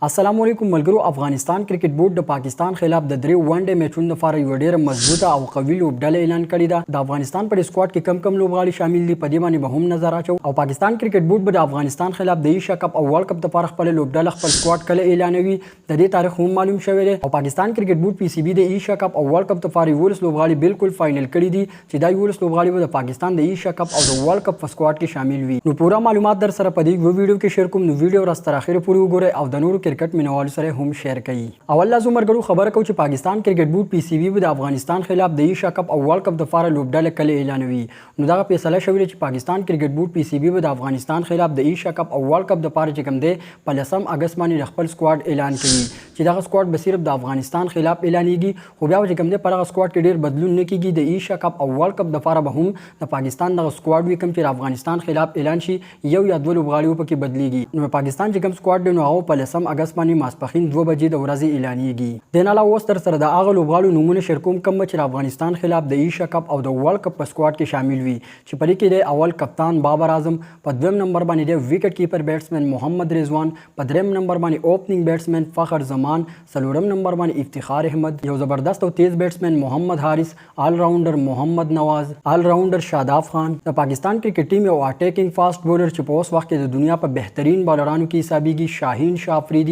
السلام علیکم ملګرو. افغانستان کرکټ بورډ د پاکستان خلاف د درې ون ډے میچونو لپاره یو ډیره مضبوطه او قوي لوبډله اعلان کړې ده. د افغانستان په سکواډ کې کم لوبغاړي شامل دي، په دې باندې به هم نظر اچو. او پاکستان کرکټ بورډ به د افغانستان خلاف د ایشیا کپ او ورلد کپ لپاره خپل لوبډله خپل سکواډ کله اعلانوي، د دې تاریخ هم معلوم شوی دی. او پاکستان کرکټ بورډ پی سی بي د ایشیا کپ او ورلد کپ لپاره 11 لوبغاړي بالکل فائنل کړي دي چې دا 11 لوبغاړي به د پاکستان د ایشیا کپ او د ورلد کپ په سکواډ کې شامل وي. نو پوره معلومات در سره په دې ویډیو کې شیر کوم. نو ویډیو راست تر اخره پورې وګورئ او د نورو کرکټ مینوالو سره هم شیر کړئ. اول لازم مرګرو خبره کو چې پاکستان کرکټ بورډ پی سی بي به د افغانستان خلاف د ایشیا کپ او ورلد کپ لپاره لوبډله کله اعلانوي. نو دا فیصله شوې چې پاکستان کرکټ بورډ پی سی بي به د افغانستان خلاف د ایشیا کپ او ورلد کپ لپاره چې کوم دی په 10 اگست باندې خپل سکواډ اعلان کړي چې دا سکواډ به صرف د افغانستان خلاف اعلانېږي. خو بیا چې کوم دی په هغه سکواډ کې ډیر بدلون نه کیږي. د ایشیا کپ او ورلد کپ لپاره به هم د پاکستان د سکواډ وي کوم چې د افغانستان خلاف اعلان شي، یو یا دوه لوبغاړي په کې بدلیږي. نو پاکستان چې کوم سکواډ دی نو هغه په 10 اگست باندې ماسپخین 2 بجې د ورځې اعلانېږي. د نه علاوه اوس تر سره د هغه لوبغاړو نومونه شیر کوم کوم چې د افغانستان خلاف د ایشیا کپ او د ورلد کپ په سکواډ کې شامل وي، چې په دې کې د اول کپتان بابر اعظم، په دویم نمبر باندې د وکټ کیپر بیټسمن محمد رضوان، په دریم نمبر باندې اوپننګ بیټسمن فخر زمان، څلورم نمبر باندې افتخار احمد، یو زبردست او تیز بیټسمن محمد حارث، آل راونډر محمد نواز، آل راونډر شاداب خان. د پاکستان کرکټ ټیم یو اٹیکنګ فاسټ بولر چې په اوس وخت کې د دنیا په بهترین بالرانو کې حسابيږي شاهین شاه افریدي،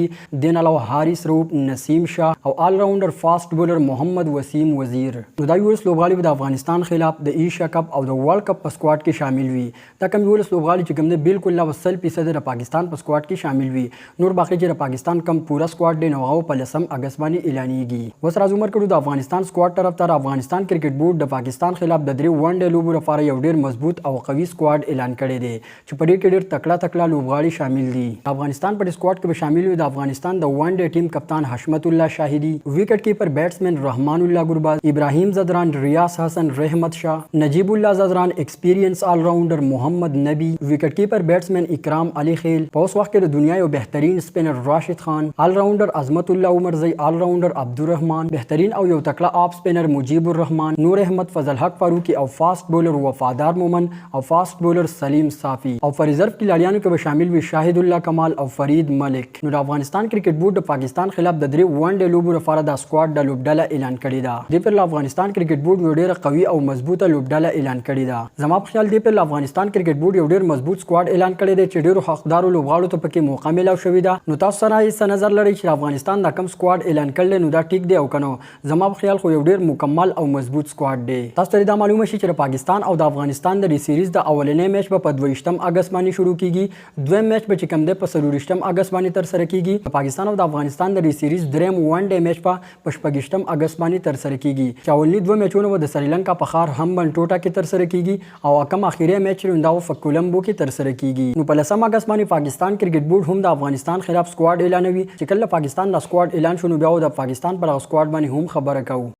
د نه علاوه حارث روپ، نسیم شاه او آل راونډر فاسټ بولر محمد وسیم وزیر. نو دا 11 لوبغاړي د افغانستان خلاف د ایشیا کپ او د ورلد کپ په سکواډ کې شامل وي. دا کوم 11 لوبغاړي چې کوم دی بالکل لا 100% د پاکستان په سکواډ کې شامل وي. نور باقي چې د پاکستان کم پورا سکواډ دی نو هغه په 10 اگست باندې اعلانېږي. اوس راځو مرکړو د افغانستان سکواډ طرف ته. افغانستان کرکټ بورډ د پاکستان خلاف د 3 ون ډے لوبو لپاره یو ډیر مضبوط او قوي سکواډ اعلان کړی دی چې په دې کې ډیر تکړه لوبغاړي شامل دي. افغانستان په سکواډ کې به شامل وي د افغانستان د ون ډے ټیم کپتان حشمت الله شاهدی، وکټ کیپر بیټسمن رحمان الله ګرباز، ابراهیم زدران، ریاض حسن، رحمت شاه، نجیب الله زدران، ایکسپیرینس آل راونډر محمد نبی، وکټ کیپر بیټسمن اکرام علي خیل، په اوس وخت کې د دنیا یو بهترین سپینر راشد خان، آل راونډر عظمت الله عمرزی، آل راونډر عبدالرحمن، بهترین او یو تکړه آپ سپینر مجیب الرحمن، نور احمد، فضل حق فاروقی او فاسټ بولر وفادار مومن او فاسټ بولر سلیم صافی. او په ریزرو کھلاڑیانو کې به شامل وي شاهد الله کمال او فرید ملک. نو د افغانستان کرکټ بورډ د پاکستان خلاف د 3 ون ډے لوبو لپاره د سکواډ د لوبډله اعلان کړې ده. د پر افغانستان کرکټ بورډ یو ډیره قوي او مضبوطه لوبډله اعلان کړې ده. زما په خیال دی پر افغانستان کرکټ بورډ یو ډیر مضبوط سکواډ اعلان کړی دی چې ډیرو حقدارو لوبغاړو ته پکې موقع ملو شوې ده. نو تاسو سره یې نظر لرئ چې افغانستان د کم سکواډ اعلان کړل نو دا ټیک دی او کنه؟ زما په خیال خو یو ډیر مکمل او مضبوط سکواډ دی. تاسو ته دا معلومه شي چې پاکستان او د افغانستان د سیریز د اولنې میچ په 22 اگست باندې شروع کیږي، دویم میچ به کوم دی په 24 اگست باندې تر سره کیږي. پاکستان او د افغانستان د سیریز دریم ون ډے میچ په 25 اگست باندې تر سره کیږي. چې اولنی دوه میچونه د سریلانکا په ښار همبن ټوټا کې تر سره کیږي او کم اخیری میچ روندا په کولمبو کې تر سره کیږي. نو په 10 اگست باندې پاکستان کرکټ بورډ هم د افغانستان خلاف سکواډ اعلانوي چې کله پاکستان د سکواډ اعلان شونه بیا د پاکستان پر سکواډ باندې هم خبره کوو.